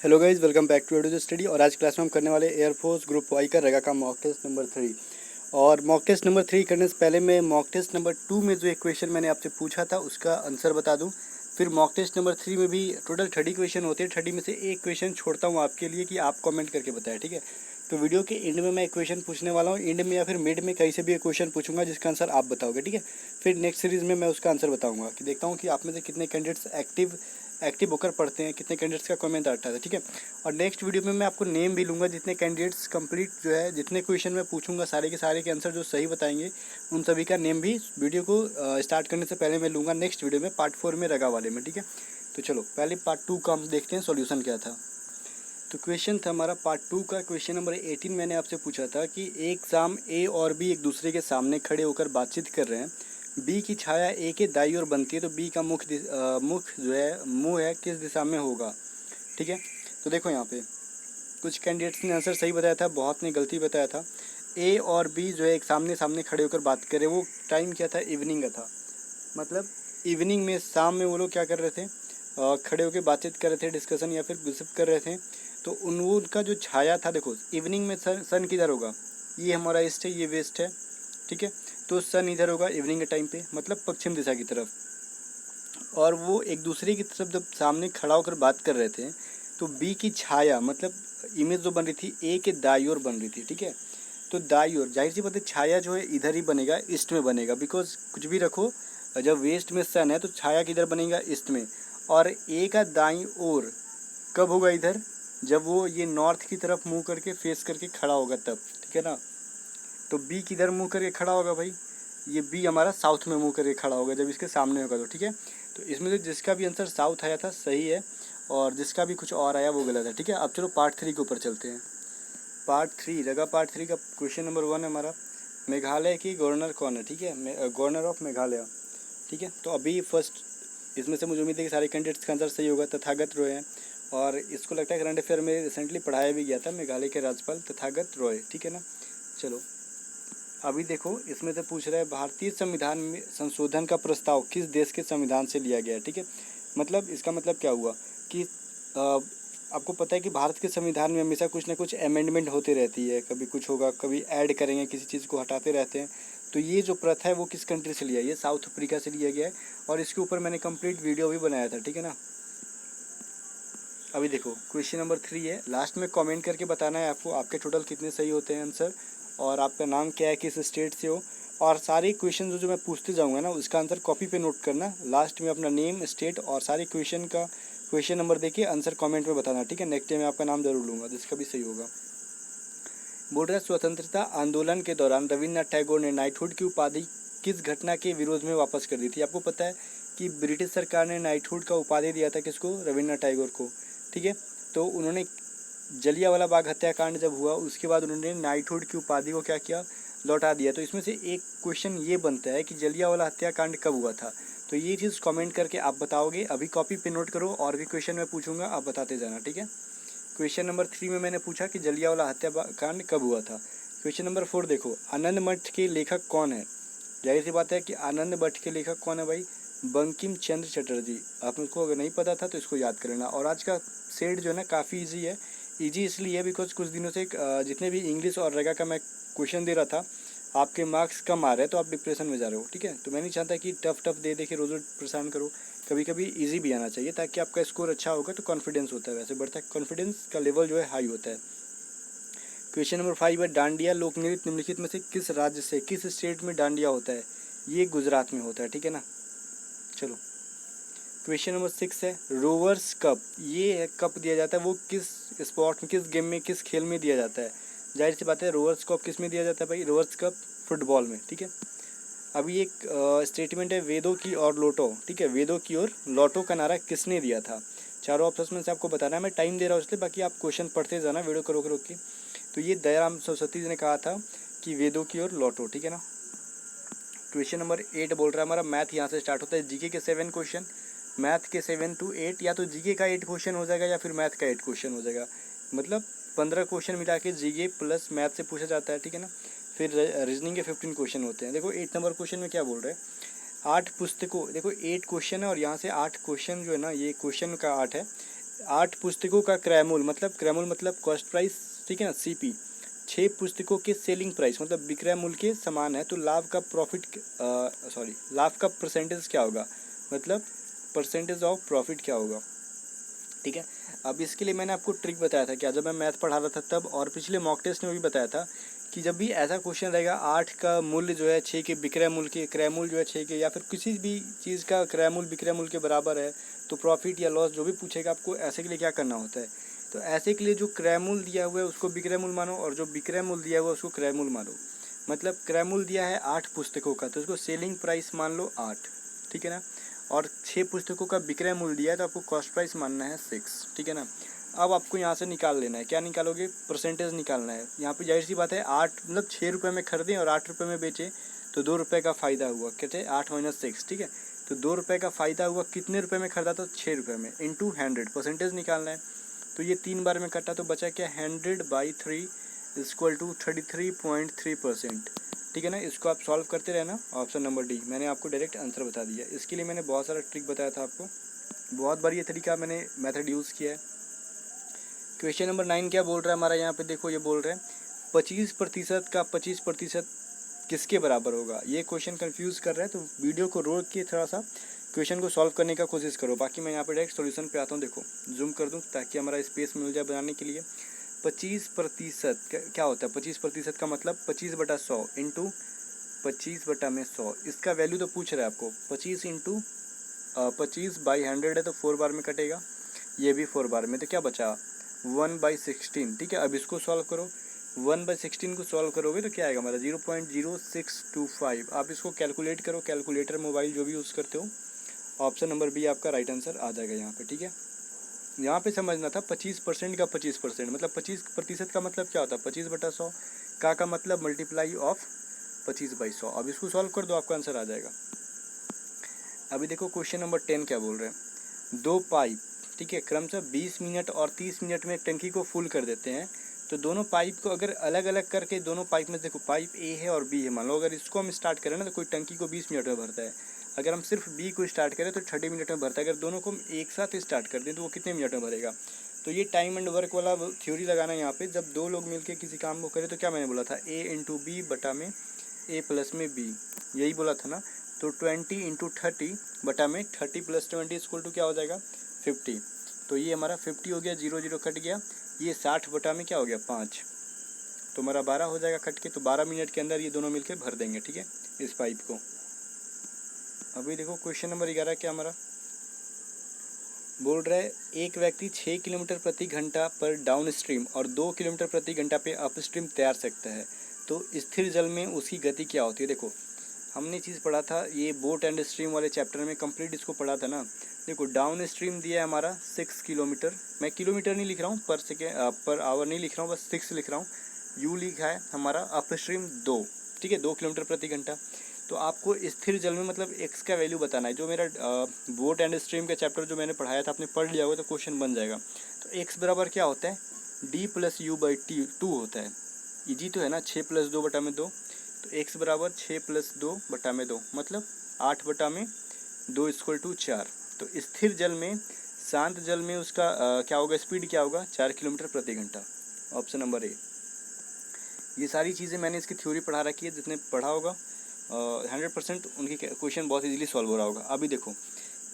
Hello guys, welcome back to Edu Study. और आज class में हम करने वाले एयरफोर्स ग्रुप वाई का रहेगा का मॉक टेस्ट नंबर 3। और मॉक टेस्ट नंबर 3 करने से पहले मैं मॉक टेस्ट नंबर 2 में जो एक क्वेश्चन मैंने आपसे पूछा था उसका आंसर बता दूं। फिर मॉक टेस्ट नंबर 3 में भी टोटल 30 क्वेश्चन होते हैं। 30 में से एक क्वेश्चन छोड़ता हूँ आपके लिए कि आप कमेंट करके बताएं, ठीक है। तो वीडियो के एंड में मैं एक क्वेश्चन पूछने वाला हूँ, एंड में या फिर मिड में कहीं से भी एक क्वेश्चन पूछूंगा जिसका आंसर आप बताओगे, ठीक है। फिर नेक्स्ट सीरीज़ में मैं उसका आंसर बताऊंगा कि देखता हूँ कि आप में से कितने कैंडिडेट्स एक्टिव होकर पढ़ते हैं, कितने कैंडिडेट्स का कमेंट आता है, ठीक है। और नेक्स्ट वीडियो में मैं आपको नेम भी लूँगा, जितने कैंडिडेट्स कंप्लीट जो है, जितने क्वेश्चन मैं पूछूंगा सारे के सारे के आंसर जो सही बताएंगे उन सभी का नेम भी वीडियो को स्टार्ट करने से पहले मैं लूँगा नेक्स्ट वीडियो में, पार्ट 4 में रगा वाले में, ठीक है। तो चलो पहले पार्ट 2 का हम देखते हैं सॉल्यूशन क्या था। तो क्वेश्चन था हमारा पार्ट 2 का, क्वेश्चन नंबर 18। मैंने आपसे पूछा था कि एक शाम ए और बी एक दूसरे के सामने खड़े होकर बातचीत कर रहे हैं। बी की छाया ए के दाईं ओर बनती है, तो बी का मुख जो है, मुंह है, किस दिशा में होगा, ठीक है। तो देखो यहाँ पे कुछ कैंडिडेट्स ने आंसर सही बताया था, बहुत ने गलती बताया था। ए और बी जो है एक सामने सामने खड़े होकर बात कर रहे, वो टाइम क्या था, इवनिंग का था। मतलब इवनिंग में, शाम में वो लोग क्या कर रहे थे, खड़े होकर बातचीत कर रहे थे, डिस्कशन या फिर गुसिप कर रहे थे। तो उनका जो छाया था, देखो इवनिंग में सन किधर होगा, ये हमारा ईस्ट है, ये वेस्ट है, ठीक है। तो सन इधर होगा इवनिंग के टाइम पे, मतलब पश्चिम दिशा की तरफ। और वो एक दूसरे की तरफ जब सामने खड़ा होकर बात कर रहे थे, तो बी की छाया मतलब इमेज जो बन रही थी ए के दाईं ओर बन रही थी, ठीक है। तो दाईं ओर, जाहिर सी बात है छाया जो है इधर ही बनेगा, ईस्ट में बनेगा, बिकॉज कुछ भी रखो, जब वेस्ट में सन है तो छाया किधर बनेगा, ईस्ट में। और ए का दाईं ओर कब होगा, इधर, जब वो ये नॉर्थ की तरफ मुंह करके फेस करके खड़ा होगा तब, ठीक है ना। तो बी किधर मुंह करके खड़ा होगा भाई, ये बी हमारा साउथ में मुंह करके खड़ा होगा जब इसके सामने होगा, तो ठीक है। तो इसमें से जिसका भी आंसर साउथ आया था सही है, और जिसका भी कुछ और आया वो गलत है, ठीक है। अब चलो पार्ट 3 के ऊपर चलते हैं। पार्ट 3 लगा, पार्ट 3 का क्वेश्चन नंबर 1 है हमारा, मेघालय की गवर्नर कौन है, ठीक है, गवर्नर ऑफ मेघालय, ठीक है। तो अभी फर्स्ट इसमें से मुझे उम्मीद है कि सारे कैंडिडेट्स का आंसर सही होगा, तथागत रॉय है। और इसको लगता है करंट अफेयर में रिसेंटली पढ़ाया भी गया था, मेघालय के राज्यपाल तथागत रॉय, ठीक है ना। चलो अभी देखो, इसमें से पूछ रहा है भारतीय संविधान में संशोधन का प्रस्ताव किस देश के संविधान से लिया गया है, ठीक है। मतलब इसका मतलब क्या हुआ कि आपको पता है कि भारत के संविधान में हमेशा कुछ ना कुछ अमेंडमेंट होती रहती है, कभी कुछ होगा, कभी ऐड करेंगे, किसी चीज़ को हटाते रहते हैं। तो ये जो प्रथा है वो किस कंट्री से लिया है, ये साउथ अफ्रीका से लिया गया है। और इसके ऊपर मैंने कंप्लीट वीडियो भी बनाया था, ठीक है ना। अभी देखो क्वेश्चन नंबर 3 है, लास्ट में कमेंट करके बताना है आपको आपके टोटल कितने सही होते हैं आंसर, और आपका नाम क्या है, किस स्टेट से हो। और सारे क्वेश्चन जो मैं पूछते जाऊंगा ना उसका आंसर कॉपी पे नोट करना, लास्ट में अपना नेम, स्टेट और सारे क्वेश्चन का क्वेश्चन नंबर देखिए, आंसर कमेंट में बताना, ठीक है। नेक्स्ट टाइम मैं आपका नाम जरूर लूँगा जिसका भी सही होगा। बोल रहा है स्वतंत्रता आंदोलन के दौरान रविन्द्रनाथ टैगोर ने नाइटहुड की उपाधि किस घटना के विरोध में वापस कर दी थी। आपको पता है कि ब्रिटिश सरकार ने नाइटहुड का उपाधि दिया था किसको, रविन्द्रनाथ टैगोर को, ठीक है। तो उन्होंने जलियांवाला बाग हत्याकांड जब हुआ उसके बाद उन्होंने नाइटहुड की उपाधि को क्या किया, लौटा दिया। तो इसमें से एक क्वेश्चन ये बनता है कि जलियांवाला हत्याकांड कब हुआ था। तो ये चीज़ कमेंट करके आप बताओगे, अभी कॉपी पे नोट करो, और भी क्वेश्चन मैं पूछूंगा आप बताते जाना, ठीक है। क्वेश्चन नंबर 3 में मैंने पूछा कि जलियांवाला हत्याकांड कब हुआ था। क्वेश्चन नंबर 4 देखो, आनंद मठ के लेखक कौन है। जाहिर सी बात है कि आनंद मठ के लेखक कौन है भाई, बंकिम चंद्र चटर्जी। आप मुझको अगर नहीं पता था तो इसको याद कर लेना। और आज का सेट जो है ना काफ़ी ईजी है, ईजी इसलिए बिकॉज कुछ दिनों से जितने भी इंग्लिश और रेगा का मैं क्वेश्चन दे रहा था आपके मार्क्स कम आ रहे हैं, तो आप डिप्रेशन में जा रहे हो, ठीक है। तो मैं नहीं चाहता कि टफ दे दे के रोज़ रोज़ परेशान करो, कभी कभी इजी भी आना चाहिए ताकि आपका स्कोर अच्छा होगा, तो कॉन्फिडेंस होता है, वैसे बढ़ता है, कॉन्फिडेंस का लेवल जो है हाई होता है। क्वेश्चन नंबर 5 है, डांडिया लोक नृत्य निम्नलिखित में से किस राज्य से, किस स्टेट में डांडिया होता है, ये गुजरात में होता है, ठीक है ना। चलो क्वेश्चन नंबर 6 है, रोवर्स कप, ये कप दिया जाता है वो किस स्पोर्ट में, किस गेम में, किस खेल में दिया जाता है। जाहिर सी बात है रोवर्स कप किस में दिया जाता है भाई, रोवर्स कप फुटबॉल में, ठीक है। अभी एक स्टेटमेंट है, वेदों की और लोटो, ठीक है, वेदों की और लोटो का नारा किसने दिया था। चारों ऑप्शन में से आपको बताना है, मैं टाइम दे रहा हूँ इसलिए, बाकी आप क्वेश्चन पढ़ते जाना वीडियो को रोक रोक के। तो ये दयाराम सरस्वती जी ने कहा था कि वेदों की और लौटो, ठीक है ना। क्वेश्चन नंबर 8 बोल रहा है हमारा, मैथ यहाँ से स्टार्ट होता है, जीके के 7 क्वेश्चन, मैथ के 7 to 8, या तो जीके का 8 क्वेश्चन हो जाएगा या फिर मैथ का 8 क्वेश्चन हो जाएगा। मतलब 15 क्वेश्चन मिला के जीके प्लस मैथ से पूछा जाता है, ठीक है ना। फिर रीजनिंग के 15 क्वेश्चन होते हैं। देखो 8 नंबर क्वेश्चन में क्या बोल रहे हैं, 8 पुस्तकों, देखो 8 क्वेश्चन है और यहाँ से 8 क्वेश्चन जो है ना, ये क्वेश्चन का 8 है, 8 पुस्तकों का क्रय मूल्य मतलब कॉस्ट प्राइस, ठीक है ना, CP। 6 पुस्तकों के सेलिंग प्राइस मतलब विक्रय मूल्य के समान है, तो लाभ का लाभ का परसेंटेज क्या होगा, मतलब परसेंटेज ऑफ प्रॉफिट क्या होगा, ठीक है। अब इसके लिए मैंने आपको ट्रिक बताया था क्या, जब मैं मैथ पढ़ा रहा था तब, और पिछले मॉक टेस्ट में भी बताया था कि जब भी ऐसा क्वेश्चन रहेगा 8 का मूल्य जो है 6 के विक्रय मूल्य के, क्रय मूल्य जो है 6 के, या फिर किसी भी चीज़ का क्रय मूल्य विक्रय मूल्य के बराबर है, तो प्रॉफिट या लॉस जो भी पूछेगा आपको ऐसे के लिए क्या करना होता है। तो ऐसे के लिए जो क्रय मूल्य दिया हुआ है उसको विक्रय मूल्य मानो, और जो विक्रय मूल्य दिया हुआ है उसको क्रय मूल्य मानो। मतलब क्रय मूल्य दिया है 8 पुस्तकों का, तो उसको सेलिंग प्राइस मान लो 8, ठीक है ना। और 6 पुस्तकों का विक्रय मूल्य दिया है तो आपको कॉस्ट प्राइस मानना है 6, ठीक है ना। अब आपको यहाँ से निकाल लेना है, क्या निकालोगे, परसेंटेज निकालना है। यहाँ पे जाहिर सी बात है 8 मतलब 6 रुपये में खरीदें और 8 रुपये में बेचें तो 2 रुपये का फ़ायदा हुआ, कहते हैं 8 - 6, ठीक है। तो 2 रुपये का फ़ायदा हुआ, कितने रुपये में खरीदा, तो 6 रुपये में, इंटू 100 परसेंटेज निकालना है। तो ये 3 बार में कटा तो बचा क्या, 100/3 इक्वल टू 33.3%, ठीक है ना। इसको आप सॉल्व करते रहना, ऑप्शन नंबर डी, मैंने आपको डायरेक्ट आंसर बता दिया। इसके लिए मैंने बहुत सारा ट्रिक बताया था आपको, बहुत बार ये तरीका मैंने मेथड यूज़ किया है। क्वेश्चन नंबर 9 क्या बोल रहा है हमारा, यहाँ पे देखो ये बोल रहे हैं 25% का 25% किसके बराबर होगा। ये क्वेश्चन कंफ्यूज कर रहा है, तो वीडियो को रोक के थोड़ा सा क्वेश्चन को सॉल्व करने का कोशिश करो। बाकी मैं यहाँ पे डायरेक्ट सॉल्यूशन पे आता हूँ, देखो जूम कर दूँ ताकि हमारा स्पेस मिल जाए बनाने के लिए। 25% क्या होता है, 25% का मतलब 25/100 इंटू 25/100, इसका वैल्यू तो पूछ रहा है आपको। 25/100 है तो 4 बार में कटेगा, ये भी 4 बार में, तो क्या बचा 1/16, ठीक है। अब इसको सॉल्व करो, 1/16 को सॉल्व करोगे तो क्या आएगा हमारा 0.0625। आप इसको कैलकुलेट करो, कैलकुलेटर मोबाइल जो भी यूज़ करते हो। ऑप्शन नंबर बी आपका राइट आंसर आ जाएगा यहाँ पे, ठीक है। यहाँ पे समझना था 25% का 25%, मतलब 25% का मतलब क्या होता है 25/100, का मतलब मल्टीप्लाई ऑफ 25/100। अब इसको सॉल्व कर दो, आपका आंसर आ जाएगा। अभी देखो क्वेश्चन नंबर 10 क्या बोल रहे हैं, 2 पाइप, ठीक है, क्रमशः 20 मिनट और 30 मिनट में टंकी को फुल कर देते हैं। तो दोनों पाइप को अगर अलग अलग करके, दोनों पाइप में देखो पाइप ए है और बी है, मान लो अगर इसको हम स्टार्ट करें ना तो कोई टंकी को 20 मिनट में भरता है। अगर हम सिर्फ बी को स्टार्ट करें तो 30 मिनट में भरता है। अगर दोनों को हम एक साथ स्टार्ट कर दें तो वो कितने मिनट में भरेगा। तो ये टाइम एंड वर्क वाला थ्योरी लगाना है यहाँ पे। जब दो लोग मिलकर किसी काम को करें तो क्या मैंने बोला था, ए इंटू बी बटा में ए प्लस में बी, यही बोला था ना। तो 20 इंटू 30 बटा में 30 + 20 इक्वल टू क्या हो जाएगा 50। तो ये हमारा 50 हो गया, 0 0 कट गया, ये 60 बटा में क्या हो गया 5, तो हमारा 12 हो जाएगा कट के। तो 12 मिनट के अंदर ये दोनों मिलके भर देंगे, ठीक है, इस पाइप को। अभी देखो क्वेश्चन नंबर 11 क्या हमारा बोल रहा है, एक व्यक्ति 6 किलोमीटर प्रति घंटा पर डाउन स्ट्रीम और 2 किलोमीटर प्रति घंटा पे अप स्ट्रीम तैर सकता है, तो स्थिर जल में उसकी गति क्या होती है। देखो हमने चीज़ पढ़ा था ये बोट एंड स्ट्रीम वाले चैप्टर में, कंप्लीट इसको पढ़ा था ना। देखो डाउन स्ट्रीम दिया है हमारा 6 किलोमीटर, मैं किलोमीटर नहीं लिख रहा हूँ, पर आवर नहीं लिख रहा हूँ, बस 6 लिख रहा हूँ। यू लिखा है हमारा अप स्ट्रीम 2, ठीक है, 2 किलोमीटर प्रति घंटा। तो आपको स्थिर जल में मतलब एक्स का वैल्यू बताना है। जो मेरा बोट एंड स्ट्रीम का चैप्टर जो मैंने पढ़ाया था आपने पढ़ लिया होगा तो क्वेश्चन बन जाएगा। तो एक्स बराबर क्या होता है, D plus you by T 2 होता है। इजी तो है ना, 6 + 2 बटा में 2, तो x बराबर 6 + 2 बटा में 2, मतलब 8 बटा में 2 इक्वल टू 4। तो स्थिर जल में, शांत जल में उसका क्या होगा, स्पीड क्या होगा 4 किलोमीटर प्रति घंटा, ऑप्शन नंबर ए। ये सारी चीज़ें मैंने इसकी थ्योरी पढ़ा रखी है, जिसने पढ़ा होगा 100% उनकी क्वेश्चन बहुत इजीली सॉल्व हो रहा होगा। अभी देखो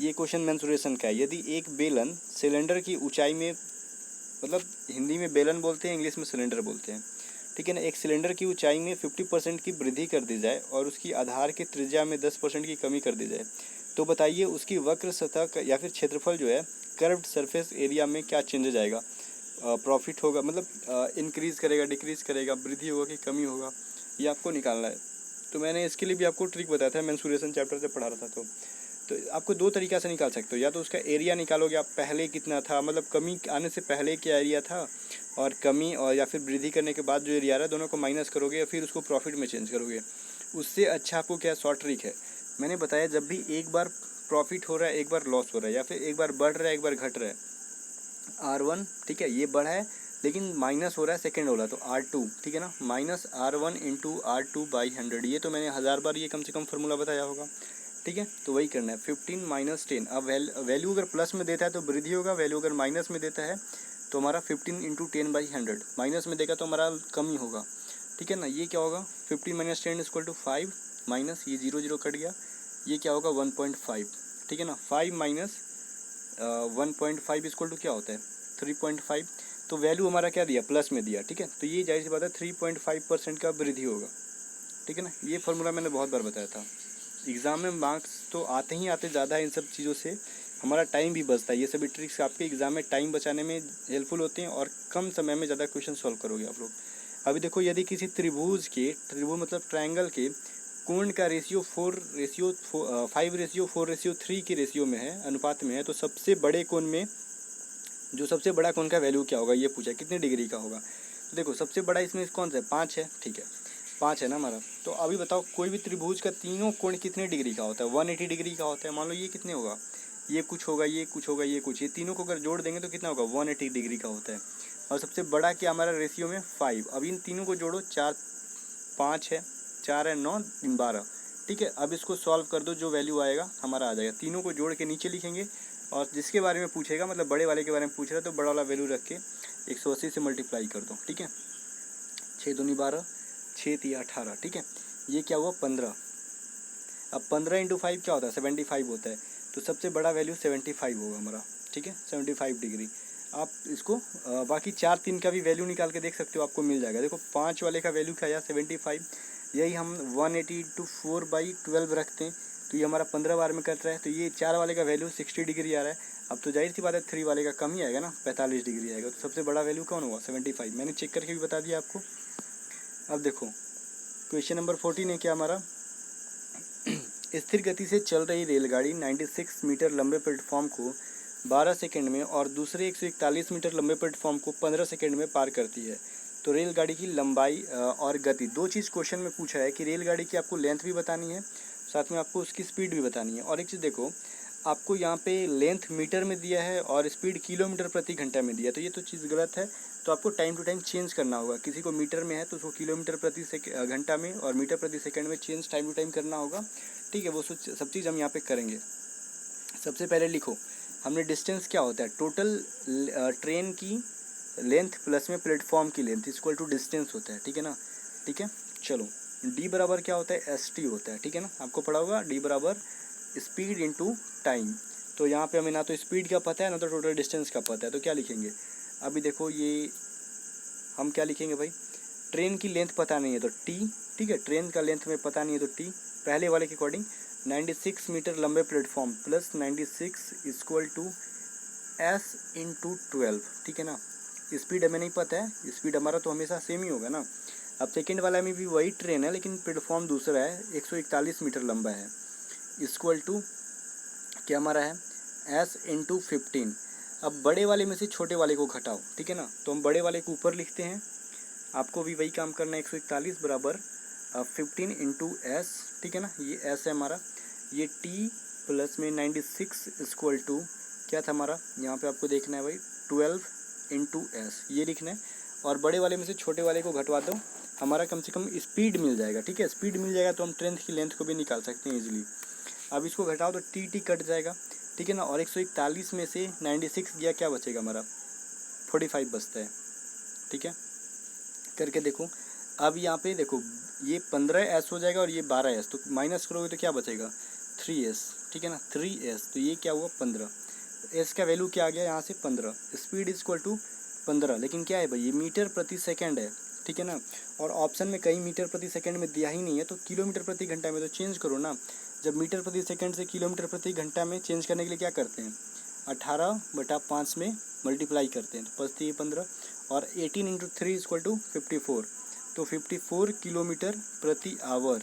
ये क्वेश्चन मेंसुरेशन का है। यदि एक बेलन सिलेंडर की ऊंचाई में, मतलब हिंदी में बेलन बोलते हैं, इंग्लिश में सिलेंडर बोलते हैं, ठीक है ना, एक सिलेंडर की ऊंचाई में 50% की वृद्धि कर दी जाए और उसकी आधार की त्रिज्या में 10% की कमी कर दी जाए, तो बताइए उसकी वक्र सतह या फिर क्षेत्रफल जो है कर्व्ड सरफेस एरिया में क्या चेंजेज आएगा, प्रॉफिट होगा, मतलब इंक्रीज करेगा, डिक्रीज करेगा, वृद्धि होगा कि कमी होगा, ये आपको निकालना है। तो मैंने इसके लिए भी आपको ट्रिक बताया था, मेंसुरेशन चैप्टर से पढ़ा रहा था। तो आपको दो तरीक़ा से निकाल सकते हो, या तो उसका एरिया निकालोगे आप, पहले कितना था, मतलब कमी आने से पहले क्या एरिया था, और कमी और या फिर वृद्धि करने के बाद जो एरिया आ रहा है, दोनों को माइनस करोगे या फिर उसको प्रॉफिट में चेंज करोगे। उससे अच्छा आपको क्या शॉर्ट ट्रिक है, मैंने बताया जब भी एक बार प्रॉफिट हो रहा है, एक बार लॉस हो रहा है, या फिर एक बार बढ़ रहा है एक बार घट रहा है, R1 ठीक है, ये बढ़ा है लेकिन माइनस हो रहा है सेकेंड हो रहा है, तो R2 ठीक है ना, -R1 × R2/100, ये तो मैंने 1000 बार ये कम से कम फार्मूला बताया होगा। ठीक है, तो वही करना है 15 माइनस 10। अब वैल्यू अगर प्लस में देता है तो वृद्धि होगा, वैल्यू अगर माइनस में देता है तो हमारा 15 इंटू 10/100, माइनस में देगा तो हमारा कम ही होगा, ठीक है ना। ये क्या होगा 15 माइनस 10 इक्वल टू 5, माइनस ये 0 0 कट गया, ये क्या होगा 1.5, ठीक है ना। 5 माइनस 1.5 इक्वल टू क्या होता है 3.5, तो वैल्यू हमारा क्या दिया प्लस में दिया, ठीक है। तो ये जाहिर सी बात है 3.5% का वृद्धि होगा, ठीक है ना। ये फार्मूला मैंने बहुत बार बताया था। एग्ज़ाम में मार्क्स तो आते ही आते ज़्यादा है, इन सब चीज़ों से हमारा टाइम भी बचता है। ये सभी ट्रिक्स आपके एग्ज़ाम में टाइम बचाने में हेल्पफुल होते हैं और कम समय में ज़्यादा क्वेश्चन सॉल्व करोगे आप लोग। अभी देखो, यदि किसी त्रिभुज मतलब ट्रायंगल के कोण का रेशियो 5:4:3 के रेशियो में है, अनुपात में है, तो सबसे बड़े कोण में जो सबसे बड़ा कोण का वैल्यू क्या होगा ये पूछा, कितने डिग्री का होगा। तो देखो सबसे बड़ा इसमें कौन सा है 5 है, ठीक है 5 है ना हमारा। तो अभी बताओ कोई भी त्रिभुज का तीनों कोण कितने डिग्री का होता है 180 डिग्री का होता है। मान लो ये कितने होगा, ये कुछ होगा, ये कुछ होगा, ये कुछ, ये तीनों को अगर जोड़ देंगे तो कितना होगा 180 डिग्री का होता है। और सबसे बड़ा क्या हमारा रेशियो में 5। अब इन तीनों को जोड़ो, 4 5 है, 4 है 9 3 12, ठीक है। अब इसको सॉल्व कर दो, जो वैल्यू आएगा हमारा आ जाएगा। तीनों को जोड़ के नीचे लिखेंगे और जिसके बारे में पूछेगा मतलब बड़े वाले के बारे में पूछ रहा है तो बड़ा वाला वैल्यू रख के 180 से मल्टीप्लाई कर दो, ठीक है। 6 दूनी 12, 6 3 18, ठीक है। ये क्या हुआ 15। अब 15 इंटू 5 क्या होता है 75 होता है। तो सबसे बड़ा वैल्यू 75 होगा हमारा, ठीक है 75 डिग्री। आप इसको बाकी 4 3 का भी वैल्यू निकाल के देख सकते हो, आपको मिल जाएगा। देखो 5 वाले का वैल्यू क्या आया 75, यही हम 180 इंटू 4/12 रखते हैं तो ये हमारा 15 बार में कट रहा है। तो ये 4 वाले का वैल्यू 60 डिग्री आ रहा है। अब तो जाहिर सी बात है 3 वाले का कम ही आएगा ना, 45 डिग्री आएगा। तो सबसे बड़ा वैल्यू कौन होगा 75। मैंने चेक करके भी बता दिया आपको। अब देखो क्वेश्चन नंबर 14 है क्या हमारा, स्थिर गति से चल रही रेलगाड़ी 96 मीटर लंबे प्लेटफॉर्म को 12 सेकंड में और दूसरे 141 मीटर लंबे प्लेटफॉर्म को 15 सेकंड में पार करती है। तो रेलगाड़ी की लंबाई और गति, दो चीज़ क्वेश्चन में पूछा है कि रेलगाड़ी की आपको लेंथ भी बतानी है, साथ में आपको उसकी स्पीड भी बतानी है। और एक चीज़ देखो, आपको यहाँ पे लेंथ मीटर में दिया है और स्पीड किलोमीटर प्रति घंटा में दिया है, तो ये तो चीज़ गलत है। तो आपको टाइम टू टाइम चेंज करना होगा। किसी को मीटर में है तो उसको किलोमीटर प्रति घंटा में और मीटर प्रति सेकंड में चेंज टाइम टू टाइम करना होगा, ठीक है। वो सब चीज़ हम यहाँ पे करेंगे। सबसे पहले लिखो, हमने डिस्टेंस क्या होता है टोटल ट्रेन की लेंथ प्लस में प्लेटफॉर्म की लेंथ इक्वल टू डिस्टेंस होता है, ठीक है ना। ठीक है, चलो डी बराबर क्या होता है एस टी होता है, ठीक है ना। आपको पढ़ा होगा डी बराबर स्पीड इंटू टाइम। तो यहाँ पे हमें ना तो स्पीड का पता है ना तो टोटल डिस्टेंस का पता है, तो क्या लिखेंगे। अभी देखो ये हम क्या लिखेंगे भाई, ट्रेन की लेंथ पता नहीं है तो टी, ठीक है। ट्रेन का लेंथ में पता नहीं है तो टी, पहले वाले के अकॉर्डिंग 96 मीटर लंबे platform plus 96 equal to s into 12, ठीक है ना। स्पीड हमें नहीं पता है, स्पीड हमारा तो हमेशा सेम ही होगा ना। अब सेकेंड वाला में भी वही ट्रेन है लेकिन प्लेटफॉर्म दूसरा है, 141 मीटर लंबा है, इक्वल टू क्या हमारा है एस इंटू 15। अब बड़े वाले में से छोटे वाले को घटाओ, ठीक है ना। तो हम बड़े वाले को ऊपर लिखते हैं, आपको भी वही काम करना है। 141 बराबर 15 इंटू एस, ठीक है ना, ये एस है हमारा। ये टी प्लस में 96 इक्वल टू क्या था हमारा, यहाँ पे आपको देखना है भाई 12 इंटू एस, ये लिखना है। और बड़े वाले में से छोटे वाले को घटवा दो, हमारा कम से कम स्पीड मिल जाएगा, ठीक है। स्पीड मिल जाएगा तो हम ट्रेन की लेंथ को भी निकाल सकते हैं ईजिली। अब इसको घटाओ तो टी टी कट जाएगा, ठीक है ना। और 141 में से 96 गया, क्या बचेगा हमारा 45 बचता है, ठीक है। करके देखो, अब यहाँ पे देखो ये 15s हो जाएगा और ये 12s, तो माइनस करोगे तो क्या बचेगा 3s, ठीक है ना 3s। तो ये क्या हुआ 15, s का वैल्यू क्या आ गया यहाँ से 15। स्पीड इक्वल टू 15, लेकिन क्या है भाई ये मीटर प्रति सेकंड है, ठीक है ना। और ऑप्शन में कहीं मीटर प्रति सेकंड में दिया ही नहीं है, तो किलोमीटर प्रति घंटा में तो चेंज करो ना। जब मीटर प्रति सेकंड से किलोमीटर प्रति घंटा में चेंज करने के लिए क्या करते हैं 18/5 में मल्टीप्लाई करते हैं, तो बचती है 15। और 18 इंटू 3 इक्वल टू 54, तो 54 किलोमीटर प्रति आवर।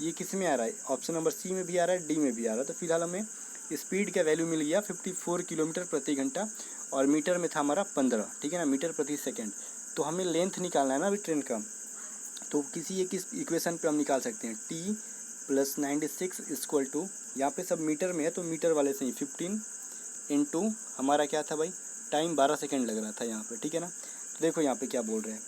ये किस में आ रहा है, ऑप्शन नंबर सी में भी आ रहा है, डी में भी आ रहा है। तो फिलहाल हमें स्पीड का वैल्यू मिल गया 54 किलोमीटर प्रति घंटा और मीटर में था हमारा 15, ठीक है ना, मीटर प्रति सेकंड। तो हमें लेंथ निकालना है ना अभी ट्रेन का, तो किसी एक इस इक्वेशन पे हम निकाल सकते हैं टी प्लस 96 इक्वल टू, यहाँ पे सब मीटर में है तो मीटर वाले से ही 15 इंटू हमारा क्या था भाई टाइम 12 सेकंड लग रहा था यहाँ पे, ठीक है ना। तो देखो यहाँ पे क्या बोल रहे हैं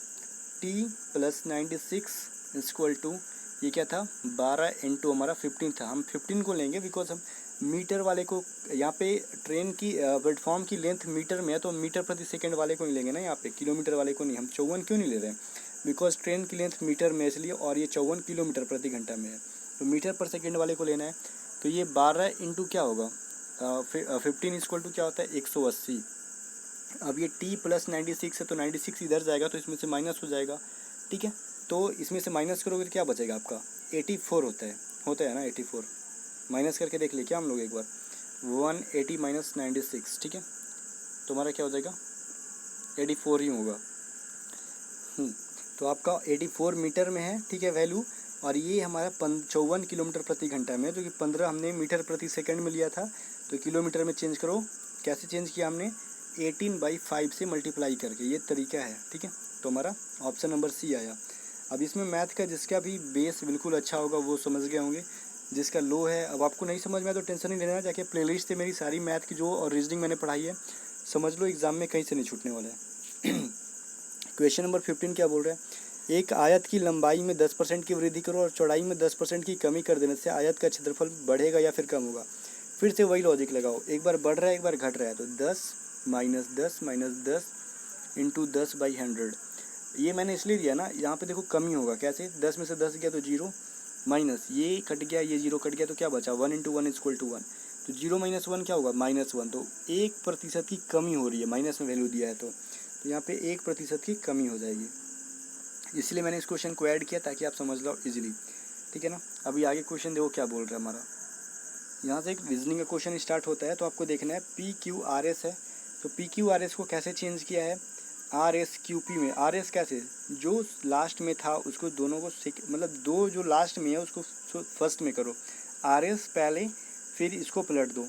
टी प्लस 96 इक्वल टू, ये क्या था 12 इंटू हमारा 15 था। हम 15 को लेंगे बिकॉज हम मीटर वाले को यहाँ पे ट्रेन की प्लेटफॉर्म की लेंथ मीटर में है, तो मीटर प्रति सेकंड वाले को नहीं लेंगे ना, यहाँ पे किलोमीटर वाले को नहीं। हम 54 क्यों नहीं ले रहे हैं, बिकॉज ट्रेन की लेंथ मीटर में इसलिए, और ये 54 किलोमीटर प्रति घंटा में है, तो मीटर पर सेकेंड वाले को लेना है। तो ये 12 इंटू क्या होगा 15 इक्वल टू क्या होता है 180। अब ये t प्लस 96 है, तो 96 इधर जाएगा तो इसमें से माइनस हो जाएगा, ठीक है। तो इसमें से माइनस करोगे तो क्या बचेगा आपका 84 होता है ना 84। माइनस करके देख ले क्या हम लोग एक बार, 180 माइनस 96, ठीक है, तो हमारा क्या हो जाएगा 84 ही होगा। तो आपका 84 मीटर में है, ठीक है वैल्यू, और ये हमारा 54 किलोमीटर प्रति घंटा में है, जो कि 15 हमने मीटर प्रति सेकंड में लिया था, तो किलोमीटर में चेंज करो। कैसे चेंज किया हमने 18/5 से मल्टीप्लाई करके, ये तरीका है, ठीक है। तो हमारा ऑप्शन नंबर सी आया। अब इसमें मैथ का जिसका भी बेस बिल्कुल अच्छा होगा वो समझ गए होंगे, जिसका लो है अब आपको नहीं समझ में आया तो टेंशन नहीं लेना, जाके प्लेलिस्ट से मेरी सारी मैथ की जो और रीजनिंग मैंने पढ़ाई है समझ लो, एग्जाम में कहीं से नहीं छूटने वाला है। क्वेश्चन नंबर 15 क्या बोल रहा है, एक आयत की लंबाई में 10% की वृद्धि करो और चौड़ाई में 10% की कमी कर देने से आयत का क्षेत्रफल बढ़ेगा या फिर कम होगा। फिर से वही लॉजिक लगाओ, एक बार बढ़ रहा है एक बार घट रहा है, तो 10 माइनस 10 इंटू 10/100। ये मैंने इसलिए दिया ना, यहाँ पे देखो कमी होगा कैसे, 10 में से 10 गया तो 0, माइनस ये कट गया, ये 0 कट गया तो क्या बचा 1 इंटू 1 इक्वल टू 1, तो 0 माइनस 1 क्या होगा -1, तो 1% की कमी हो रही है, माइनस में वैल्यू दिया है तो यहाँ पे 1% की कमी हो जाएगी। इसलिए मैंने इस क्वेश्चन को ऐड किया ताकि आप समझ लो इजीली, ठीक है ना। अभी आगे क्वेश्चन देखो क्या बोल रहा है हमारा, यहाँ से एक रीजनिंग का क्वेश्चन स्टार्ट होता है, तो आपको देखना है PQRS है, तो PQRS को कैसे चेंज किया है RSQP में। RS कैसे, जो लास्ट में था उसको दोनों को मतलब दो जो लास्ट में है उसको फर्स्ट में करो, RS पहले फिर इसको पलट दो,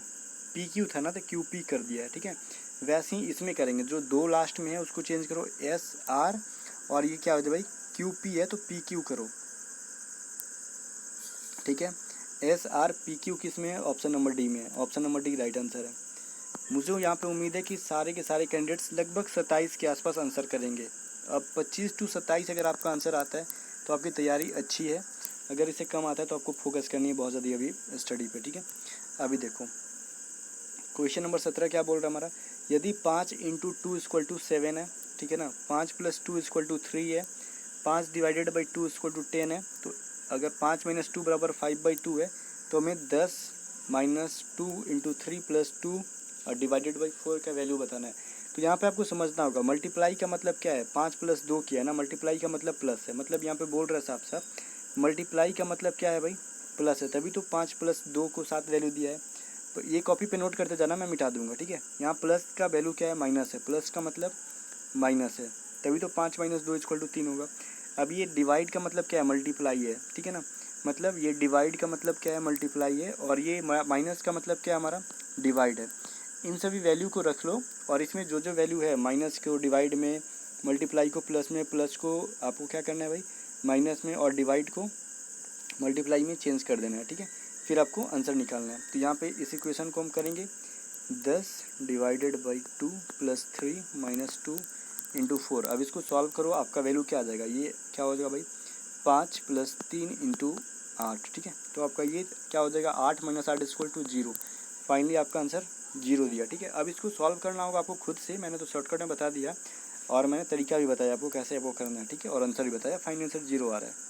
PQ था ना तो QP कर दिया है, ठीक है। वैसे ही इसमें करेंगे, जो दो लास्ट में है उसको चेंज करो SR, और ये क्या हो जाए भाई QP है तो PQ करो, ठीक है। SRPQ किस में है, ऑप्शन नंबर डी में है, option number D right answer है। मुझे यहाँ पे उम्मीद है कि सारे के सारे कैंडिडेट्स लगभग 27 के आसपास आंसर करेंगे। अब 25 टू 27 अगर आपका आंसर आता है तो आपकी तैयारी अच्छी है, अगर इससे कम आता है तो आपको फोकस करनी है बहुत ज़्यादा अभी स्टडी पे, ठीक है। अभी देखो क्वेश्चन नंबर 17 क्या बोल रहा है हमारा, यदि 5 इंटू 2 इक्वल टू 7 है, ठीक है ना, 5 प्लस 2 इक्वल टू 3 है, 5 डिवाइडेड बाई 2 इक्वल टू 10 है, तो अगर 5 माइनस 2 बराबर 5/2 है, तो हमें 10 माइनस 2 इंटू 3 प्लस 2 और डिवाइडेड बाई 4 का वैल्यू बताना है। तो यहाँ पे आपको समझना होगा मल्टीप्लाई का मतलब क्या है, 5 प्लस 2 किया है ना, मल्टीप्लाई का मतलब प्लस है, मतलब यहाँ पे बोल रहा है साफ साफ मल्टीप्लाई का मतलब क्या है भाई प्लस है, तभी तो 5 प्लस 2 को 7 वैल्यू दिया है। तो ये कॉपी पे नोट करते जाना, मैं मिटा दूंगा, ठीक है। यहाँ प्लस का वैल्यू क्या है माइनस है, प्लस का मतलब माइनस है, तभी तो 5 माइनस 2 इक्वल टू 3 होगा। अब ये डिवाइड का मतलब क्या है मल्टीप्लाई है, ठीक है ना, मतलब ये डिवाइड का मतलब क्या है मल्टीप्लाई है, और ये माइनस का मतलब क्या है हमारा डिवाइड है। इन सभी वैल्यू को रख लो, और इसमें जो जो वैल्यू है माइनस को डिवाइड में, मल्टीप्लाई को प्लस में, प्लस को आपको क्या करना है भाई माइनस में, और डिवाइड को मल्टीप्लाई में चेंज कर देना है, ठीक है। फिर आपको आंसर निकालना है। तो यहाँ पे इस इक्वेशन को हम करेंगे 10 divided by 2 plus 3 minus 2 into 4। अब इसको सॉल्व करो, आपका वैल्यू क्या आ जाएगा, ये क्या हो जाएगा भाई 5 प्लस 3 इंटू 8, ठीक है। तो आपका ये क्या हो जाएगा 8 माइनस 8 इक्वल टू 0। फाइनली आपका आंसर 0 दिया, ठीक है। अब इसको सॉल्व करना होगा आपको खुद से, मैंने तो शॉर्टकट में बता दिया और मैंने तरीका भी बताया आपको कैसे आपको करना है, ठीक है, और आंसर भी बताया, फाइनल आंसर 0 आ रहा है।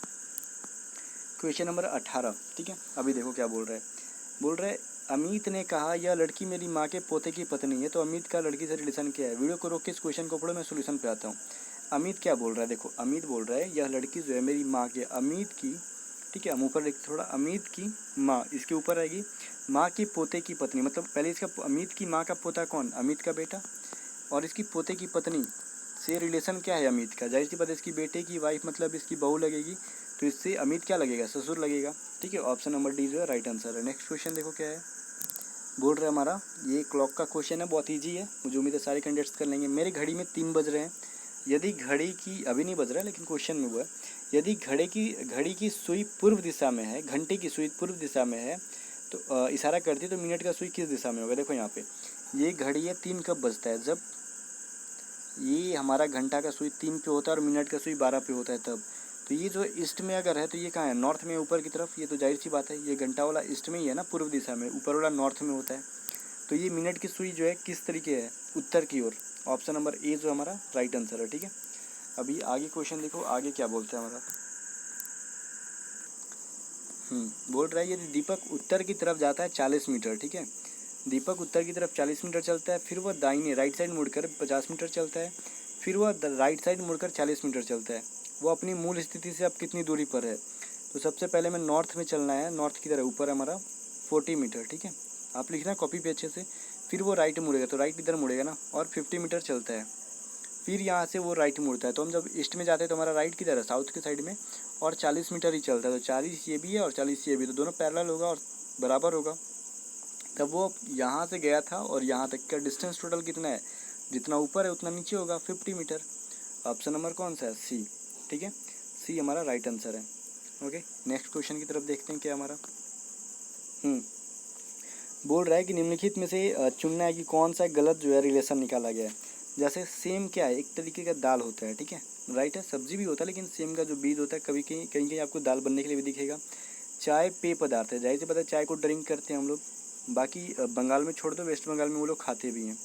क्वेश्चन नंबर 18, ठीक है। अभी देखो क्या बोल रहा है अमित ने कहा यह लड़की मेरी माँ के पोते की पत्नी है, तो अमित का लड़की से रिलेशन क्या है। वीडियो को रोक के इस क्वेश्चन को पढ़ो, मैं सोल्यूशन पे आता हूँ। अमित क्या बोल रहा है, देखो अमित बोल रहा है यह लड़की जो है मेरी माँ के, अमित की, ठीक है, हम ऊपर लिखते थोड़ा, अमित की माँ, इसके ऊपर आएगी माँ के पोते की पत्नी, मतलब पहले इसका अमित की माँ का पोता कौन, अमित का बेटा, और इसकी पोते की पत्नी से रिलेशन क्या है अमित का, जाहिर सी बात है इसकी बेटे की वाइफ मतलब इसकी बहू लगेगी, तो इससे अमित क्या लगेगा ससुर लगेगा, ठीक है। ऑप्शन नंबर डी जो है राइट आंसर है। नेक्स्ट क्वेश्चन देखो क्या है, बोल रहा है हमारा ये क्लॉक का क्वेश्चन है, बहुत ईजी है, मुझे उम्मीद है सारे कैंडिडेट्स कर लेंगे। मेरी घड़ी में 3 बज रहे हैं, यदि घड़ी की, अभी नहीं बज रहा है लेकिन क्वेश्चन में हुआ है, यदि घड़ी की सुई पूर्व दिशा में है, घंटे की सुई पूर्व दिशा में है, तो इशारा करती है, तो मिनट का सुई किस दिशा में होगा। देखो यहाँ पे ये घड़ी है 3 कब बजता है, जब ये हमारा घंटा का सुई 3 पे होता है और मिनट का सुई 12 पे होता है तब, तो ये जो ईस्ट में अगर है तो ये कहाँ है, नॉर्थ में, ऊपर की तरफ। ये तो जाहिर सी बात है, ये घंटा वाला ईस्ट में ही है ना, पूर्व दिशा में, ऊपर वाला नॉर्थ में होता है। तो ये मिनट की सुई जो है किस तरीके है, उत्तर की ओर। ऑप्शन नंबर ए जो हमारा राइट आंसर है, ठीक है। अभी आगे क्वेश्चन देखो, आगे क्या बोलते हैं हमारा। बोल रहा है यदि दीपक उत्तर की तरफ जाता है 40 मीटर, ठीक है। दीपक उत्तर की तरफ 40 मीटर चलता है, फिर वह दाहिने राइट साइड मुड़कर 50 मीटर चलता है, फिर वह राइट साइड मुड़कर 40 मीटर चलता है। वो अपनी मूल स्थिति से अब कितनी दूरी पर है। तो सबसे पहले में नॉर्थ में चलना है, नॉर्थ की तरफ, ऊपर हमारा 40 मीटर, ठीक है। आप लिखना कॉपी पे अच्छे से। फिर वो राइट मुड़ेगा, तो राइट इधर मुड़ेगा ना, और 50 मीटर चलता है। फिर यहाँ से वो राइट मुड़ता है। तो हम जब ईस्ट में जाते हैं तो हमारा राइट किधर है, साउथ की साइड में, और 40 मीटर ही चलता है। तो 40 ये भी है और 40 ये भी, तो दोनों पैरेलल होगा और बराबर होगा। तब वो यहाँ से गया था और यहाँ तक का डिस्टेंस टोटल कितना है, जितना ऊपर है उतना नीचे होगा, 50 मीटर। ऑप्शन नंबर कौन सा है, सी, ठीक है। सी हमारा राइट आंसर है। ओके, नेक्स्ट क्वेश्चन की तरफ देखते हैं क्या हमारा। बोल रहा है कि निम्नलिखित में से चुनना है कि कौन सा गलत जो है रिलेशन निकाला गया है। जैसे सेम क्या है, एक तरीके का दाल होता है, ठीक है, राइट है, सब्जी भी होता है, लेकिन सेम का जो बीज होता है कभी कहीं कहीं कहीं आपको दाल बनने के लिए भी दिखेगा। चाय पेय पदार्थ है, जाहिर सी बात है चाय को ड्रिंक करते हैं हम लोग। बाकी बंगाल में छोड़ दो, वेस्ट बंगाल में वो लोग खाते भी हैं,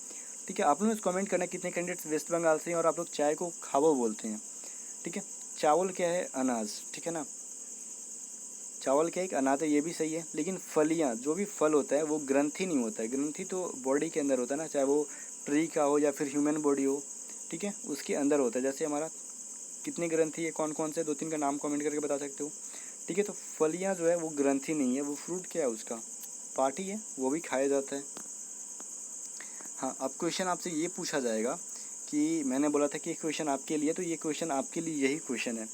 ठीक है। आप लोग कमेंट करना कितने कैंडिडेट्स वेस्ट बंगाल से हैं और आप लोग चाय को खावो बोलते हैं, ठीक है। चावल क्या है, अनाज, ठीक है ना। चावल क्या एक अनाज है, ये भी सही है। लेकिन फलियाँ, जो भी फल होता है वो ग्रंथि नहीं होता है। ग्रंथि तो बॉडी के अंदर होता है ना, चाहे वो ट्री का हो या फिर ह्यूमन बॉडी हो, ठीक है, उसके अंदर होता है। जैसे हमारा कितनी ग्रंथि है, कौन कौन से, 2-3 का नाम कमेंट करके बता सकते हो, ठीक है। तो फलियाँ जो है वो ग्रंथि नहीं है, वो फ्रूट क्या है, उसका पार्टी है, वो भी खाया जाता है। हाँ, अब क्वेश्चन आपसे ये पूछा जाएगा कि मैंने बोला था कि क्वेश्चन आपके लिए, तो ये क्वेश्चन आपके लिए यही क्वेश्चन है।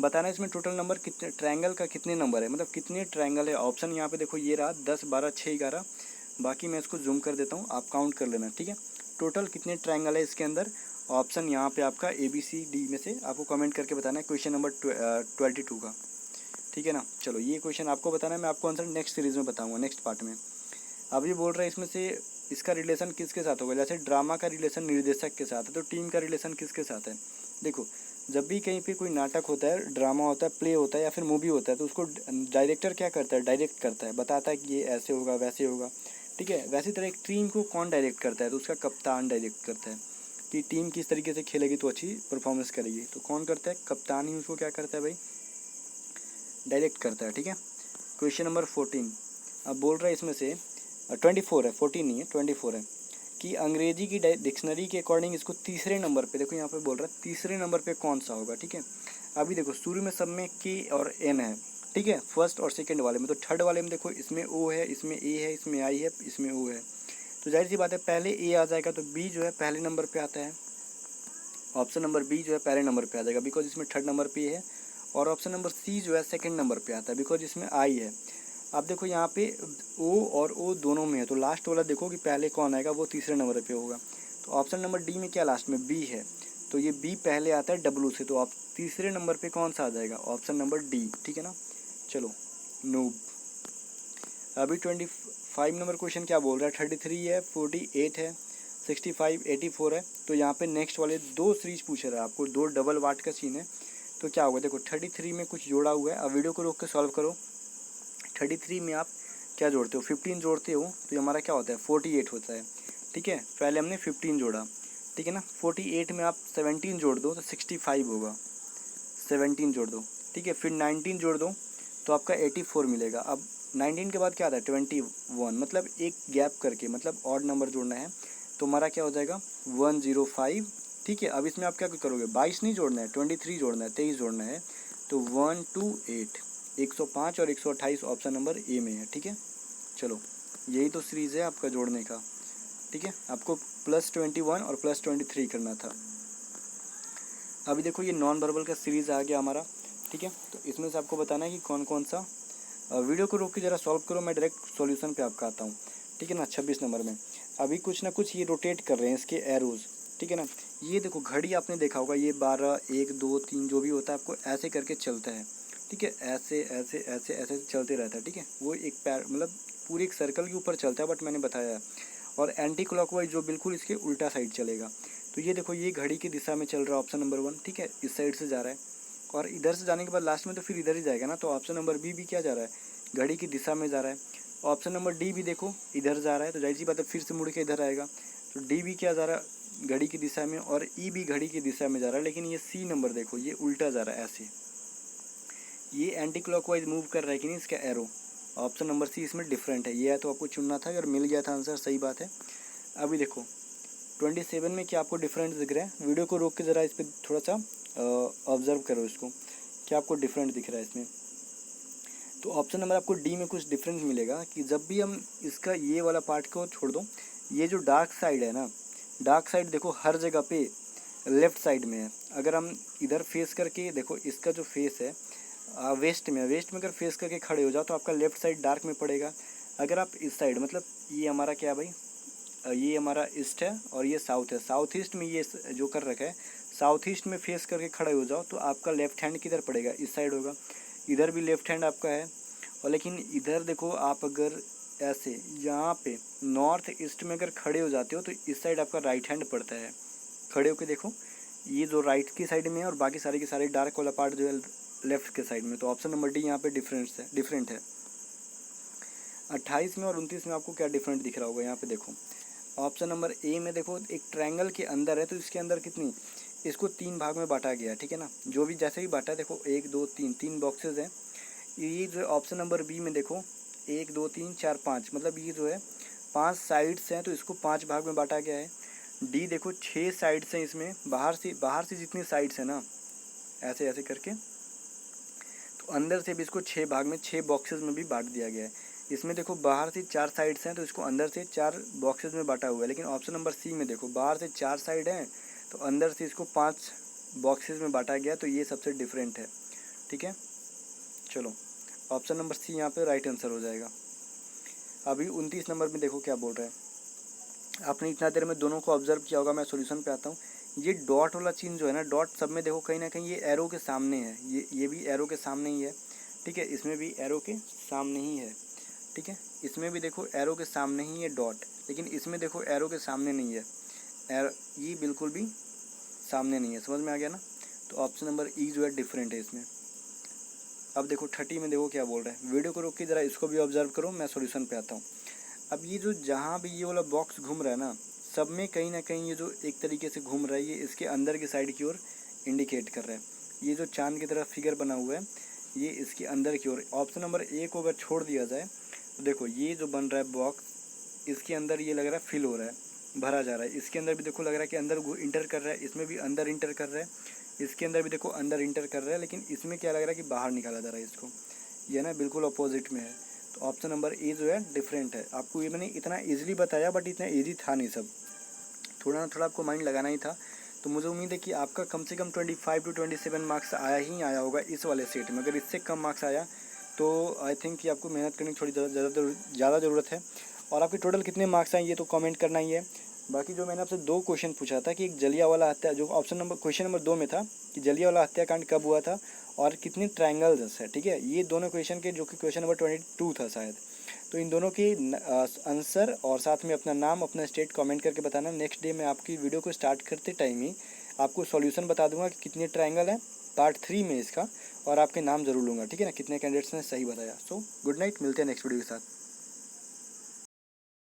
बताना इसमें टोटल नंबर कितने, ट्रायंगल का कितने नंबर है, मतलब कितने ट्रायंगल है। ऑप्शन यहाँ पे देखो, ये रहा 10, 12, 6, 11। बाकी मैं इसको जूम कर देता हूँ, आप काउंट कर लेना, ठीक है। टोटल कितने ट्रायंगल है इसके अंदर। ऑप्शन यहाँ पे आपका ABCD में से आपको कमेंट करके बताना है, क्वेश्चन नंबर 22 का, ठीक है ना। चलो, ये क्वेश्चन आपको बताना है, मैं आपको आंसर नेक्स्ट सीरीज़ में बताऊँगा, नेक्स्ट पार्ट में। अब ये बोल रहा है इसमें से इसका रिलेशन किसके साथ होगा। जैसे ड्रामा का रिलेशन निर्देशक के साथ है, तो टीम का रिलेशन किसके साथ है। देखो, जब भी कहीं पे कोई नाटक होता है, ड्रामा होता है, प्ले होता है या फिर मूवी होता है, तो उसको डायरेक्टर क्या करता है, डायरेक्ट करता है, बताता है कि ये ऐसे होगा, वैसे होगा, ठीक है। वैसी तरह एक टीम को कौन डायरेक्ट करता है, तो उसका कप्तान डायरेक्ट करता है कि टीम किस तरीके से खेलेगी तो अच्छी परफॉर्मेंस करेगी। तो कौन करता है, कप्तान ही उसको क्या करता है भाई, डायरेक्ट करता है, ठीक है। क्वेश्चन नंबर 14 अब बोल रहा है इसमें से 24 है, 14 नहीं है, 24 है, कि अंग्रेजी की डिक्शनरी के अकॉर्डिंग इसको तीसरे नंबर पे, देखो यहाँ पे बोल रहा है तीसरे नंबर पे कौन सा होगा, ठीक है। अभी देखो, शुरू में सब में के और एन है, ठीक है, फर्स्ट और सेकंड वाले में। तो थर्ड वाले में देखो, इसमें ओ है, इसमें ए है, इसमें आई है, इसमें ओ है। तो जाहिर सी बात है पहले ए आ जाएगा, तो बी जो है पहले नंबर पे आता है। ऑप्शन नंबर बी जो है पहले नंबर पे आ जाएगा, बिकॉज इसमें थर्ड नंबर पे है। और ऑप्शन नंबर सी जो है सेकंड नंबर पे आता है, बिकॉज इसमें आई है। आप देखो यहाँ पे ओ और ओ दोनों में है, तो लास्ट वाला देखो कि पहले कौन आएगा, वो तीसरे नंबर पे होगा। तो ऑप्शन नंबर डी में क्या लास्ट में बी है, तो ये बी पहले आता है डब्लू से, तो आप तीसरे नंबर पे कौन सा आ जाएगा, ऑप्शन नंबर डी, ठीक है ना। चलो, नूब। अभी 25 नंबर क्वेश्चन क्या बोल रहा है, 33 है, 48 है, 65, 84 है। तो यहाँ पे नेक्स्ट वाले 2 सीरीज पूछ रहा है आपको, 2 डबल वाट का सीन है। तो क्या होगा, देखो 33 में कुछ जोड़ा हुआ है, अब वीडियो को रोक के सॉल्व करो। 33 में आप क्या जोड़ते हो, 15 जोड़ते हो, तो ये हमारा क्या होता है, 48 होता है, ठीक है। पहले हमने 15 जोड़ा, ठीक है ना। 48 में आप 17 जोड़ दो तो 65 होगा, 17 जोड़ दो, ठीक है। फिर 19 जोड़ दो तो आपका 84 मिलेगा। अब 19 के बाद क्या आता है, 21, मतलब एक गैप करके, मतलब ऑड नंबर जोड़ना है, तो हमारा क्या हो जाएगा 105, ठीक है। अब इसमें आप क्या करोगे, 22 नहीं जोड़ना है, 23 जोड़ना है, 23 जोड़ना है, तो 128, 105 और 128 ऑप्शन नंबर ए में है, ठीक है। चलो, यही तो सीरीज़ है आपका जोड़ने का, ठीक है। आपको +21 और +23 करना था। अभी देखो, ये नॉन वर्बल का सीरीज़ आ गया हमारा, ठीक है। तो इसमें से आपको बताना है कि कौन कौन सा। वीडियो को रोक के ज़रा सॉल्व करो, मैं डायरेक्ट सॉल्यूशन पे आपका आता हूँ, ठीक है ना। 26 नंबर में अभी कुछ ना कुछ ये रोटेट कर रहे हैं इसके एरोज़, ठीक है ना। ये देखो, घड़ी आपने देखा होगा, ये 12, 1, 2, 3 जो भी होता है, आपको ऐसे करके चलता है, ठीक है। ऐसे ऐसे ऐसे ऐसे चलते रहता है, ठीक है। वो एक पैर, मतलब पूरी एक सर्कल के ऊपर चलता है, बट मैंने बताया। और एंटी क्लॉकवाइज जो बिल्कुल इसके उल्टा साइड चलेगा। तो ये देखो, ये घड़ी की दिशा में चल रहा है, ऑप्शन नंबर 1, ठीक है, इस साइड से जा रहा है। और इधर से जाने के बाद लास्ट में तो फिर इधर ही जाएगा ना, तो ऑप्शन नंबर बी भी क्या जा रहा है, घड़ी की दिशा में जा रहा है। ऑप्शन नंबर डी भी देखो इधर जा रहा है, तो जाहिर सी बात है फिर से मुड़ के इधर आएगा, तो डी भी क्या जा रहा है, घड़ी की दिशा में, और ई भी घड़ी की दिशा में जा रहा है। लेकिन ये सी नंबर देखो ये उल्टा जा रहा है ऐसे, ये एंटी क्लॉकवाइज मूव कर रहा है कि नहीं इसका एरो। ऑप्शन नंबर सी इसमें डिफरेंट है, ये है तो आपको चुनना था, अगर मिल गया था आंसर सही बात है। अभी देखो 27 में क्या आपको डिफरेंट दिख रहा है, वीडियो को रोक के ज़रा इस पर थोड़ा सा ऑब्जर्व करो इसको, क्या आपको डिफरेंट दिख रहा है इसमें। तो ऑप्शन नंबर आपको डी में कुछ डिफरेंस मिलेगा कि जब भी हम इसका ये वाला पार्ट को छोड़ दो, ये जो डार्क साइड है ना, डार्क साइड देखो हर जगह पे लेफ्ट साइड में है। अगर हम इधर फेस करके देखो, इसका जो फेस है वेस्ट में अगर फेस करके खड़े हो जाओ तो आपका लेफ्ट साइड डार्क में पड़ेगा। अगर आप इस साइड मतलब ये हमारा क्या है भाई, ये हमारा ईस्ट है और ये साउथ है, साउथ ईस्ट में ये जो कर रखा है, साउथ ईस्ट में फेस करके खड़े हो जाओ तो आपका लेफ्ट हैंड किधर पड़ेगा, इस साइड होगा। इधर भी लेफ्ट हैंड आपका है, और लेकिन इधर देखो आप अगर ऐसे यहाँ पे नॉर्थ ईस्ट में अगर खड़े हो जाते हो तो इस साइड आपका राइट हैंड पड़ता है। खड़े होके देखो, ये जो राइट की साइड में है और बाकी सारे के सारे डार्क वाला पार्ट जो है लेफ्ट के साइड में। तो ऑप्शन नंबर डी यहाँ पे डिफरेंट है। 28 में और 29 में आपको क्या डिफरेंट दिख रहा होगा, यहाँ पे देखो ऑप्शन नंबर ए में देखो एक ट्रायंगल के अंदर है, तो इसके अंदर कितनी, इसको 3 भाग में बांटा गया, ठीक है ना, जो भी जैसे भी बांटा है देखो 1 2 3 3 बॉक्सेस हैं। ये जो ऑप्शन नंबर बी में देखो 1 2 3 4 5, मतलब ये जो है 5 साइड्स हैं, तो इसको 5 भाग में बांटा गया है। डी देखो 6 साइड्स हैं इसमें, बाहर से जितनी साइड्स हैं ना ऐसे ऐसे करके, तो अंदर से भी इसको 6 भाग में 6 बॉक्सेस में भी बांट दिया गया है। इसमें देखो बाहर से 4 साइड्स हैं, तो इसको अंदर से 4 बॉक्सेस में बांटा हुआ है। लेकिन ऑप्शन नंबर सी में देखो बाहर से 4 साइड हैं, तो अंदर से इसको 5 बॉक्सेस में बांटा गया, तो ये सबसे डिफरेंट है, ठीक है। चलो ऑप्शन नंबर सी यहाँ पे राइट आंसर हो जाएगा। अभी 29 नंबर में देखो क्या बोल रहा है, आपने इतना देर में दोनों को ऑब्जर्व किया होगा। मैं सॉल्यूशन पे आता हूँ। ये डॉट वाला चिन्ह जो है ना, डॉट सब में देखो कहीं ना कहीं ये एरो के सामने है, ये भी एरो के सामने ही है, ठीक है, इसमें भी एरो के सामने ही है, ठीक है, इसमें भी देखो एरो के सामने ही है डॉट, लेकिन इसमें देखो एरो के सामने नहीं है, ये बिल्कुल भी सामने नहीं है। समझ में आ गया ना। तो ऑप्शन नंबर ई जो है डिफरेंट है इसमें। अब देखो 30 में देखो क्या बोल रहा है, वीडियो को रोक के ज़रा इसको भी ऑब्जर्व करो, मैं सॉल्यूशन पे आता हूँ। अब ये जो जहाँ भी ये वाला बॉक्स घूम रहा है ना, सब में कहीं ना कहीं ये जो एक तरीके से घूम रहा है, ये इसके अंदर की साइड की ओर इंडिकेट कर रहा है। ये जो चांद की तरह फिगर बना हुआ है, ये इसके अंदर की ओर। ऑप्शन नंबर ए को अगर छोड़ दिया जाए तो देखो ये जो बन रहा है बॉक्स, इसके अंदर ये लग रहा है फिल हो रहा है, भरा जा रहा है। इसके अंदर भी देखो लग रहा है कि अंदर इंटर कर रहा है, इसमें भी अंदर इंटर कर रहा है, इसके अंदर भी देखो अंदर इंटर कर रहा है, लेकिन इसमें क्या लग रहा है कि बाहर निकाला जा रहा है इसको, ये ना बिल्कुल अपोजिट में है। तो ऑप्शन नंबर ए जो है डिफरेंट है। आपको ये मैंने इतना इजीली बताया, बट इतना इजी था नहीं सब, थोड़ा ना थोड़ा आपको माइंड लगाना ही था। तो मुझे उम्मीद है कि आपका कम से कम 25 to 27 मार्क्स आया ही आया होगा इस वाले सेट में। अगर इससे कम मार्क्स आया तो आई थिंक कि आपको मेहनत करने की थोड़ी ज़्यादा ज़रूरत है। और आपके टोटल कितने मार्क्स आए ये तो कमेंट करना ही है। बाकी जो मैंने आपसे 2 क्वेश्चन पूछा था कि एक जलियांवाला हत्या, जो ऑप्शन नंबर क्वेश्चन नंबर 2 में था कि जलियांवाला हत्याकांड कब हुआ था और कितनी ट्रायंगल्स है, ठीक है, ये दोनों क्वेश्चन के, जो कि क्वेश्चन नंबर 22 था शायद। तो इन दोनों के आंसर और साथ में अपना नाम अपना स्टेट कमेंट करके बताना। नेक्स्ट डे मैं आपकी वीडियो को स्टार्ट करते टाइम ही आपको सॉल्यूशन बता दूंगा कि कितने ट्रायंगल हैं पार्ट 3 में इसका, और आपके नाम जरूर लूँगा, ठीक है ना, कितने कैंडिडेट्स ने सही बताया। सो गुड नाइट, मिलते हैं नेक्स्ट वीडियो के साथ।